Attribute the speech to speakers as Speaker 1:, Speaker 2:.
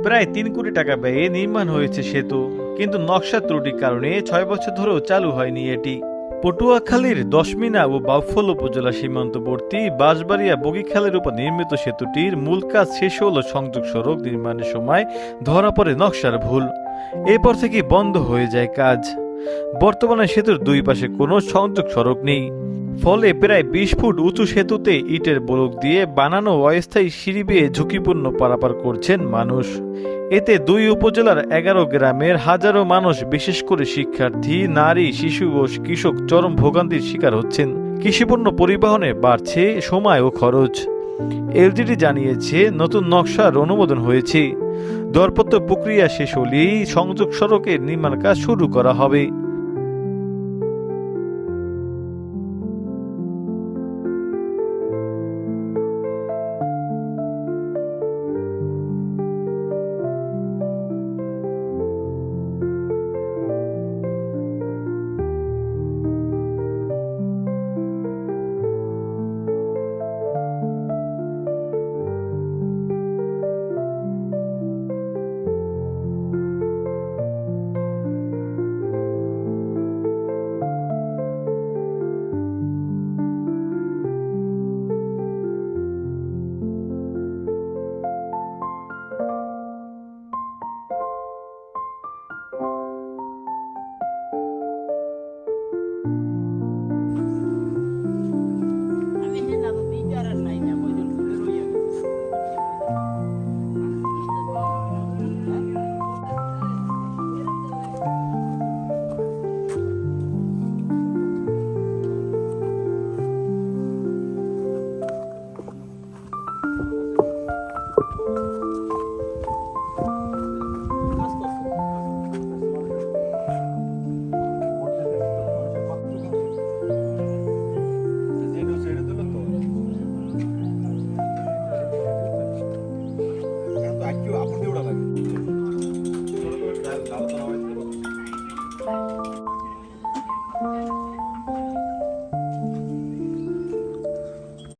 Speaker 1: প্রায় ৩ কোটি টাকা ব্যয়ে নির্মাণ হয়েছে সেতু, কিন্তু নকশা ত্রুটির কারণে ৬ বছর ধরেও চালু হয়নি এটি। পটুয়াখালীর দশমিনা ও বাউফল উপজেলা সীমান্তবর্তী বাঁশবাড়িয়া বগিখালের উপর নির্মিত সেতুটির মূল কাজ শেষ হলো সংযোগ সড়ক নির্মাণের সময় ধরা পড়ে নকশার ভুল। এরপর থেকে বন্ধ হয়ে যায় কাজ। বর্তমানে সেতুর দুই পাশে কোনো সংযোগ সড়ক নেই, ফলে প্রায় ২০ ফুট উঁচু সেতুতে ইটের ব্লক দিয়ে বানানো অস্থায়ী সিঁড়ি বেয়ে ঝুঁকিপূর্ণ পারাপার করছেন মানুষ। এতে দুই উপজেলার ১১ গ্রামের হাজারো মানুষ, বিশেষ করে শিক্ষার্থী, নারী, শিশু ও কৃষক চরম ভোগান্তির শিকার হচ্ছেন। কৃষিপণ্য পরিবহনে বাড়ছে সময় ও খরচ। এলজিডি জানিয়েছে নতুন নকশার অনুমোদন হয়েছে। দরপত্র প্রক্রিয়া শেষ হলেই সংযোগ সড়কের নির্মাণ কাজ শুরু করা হবে।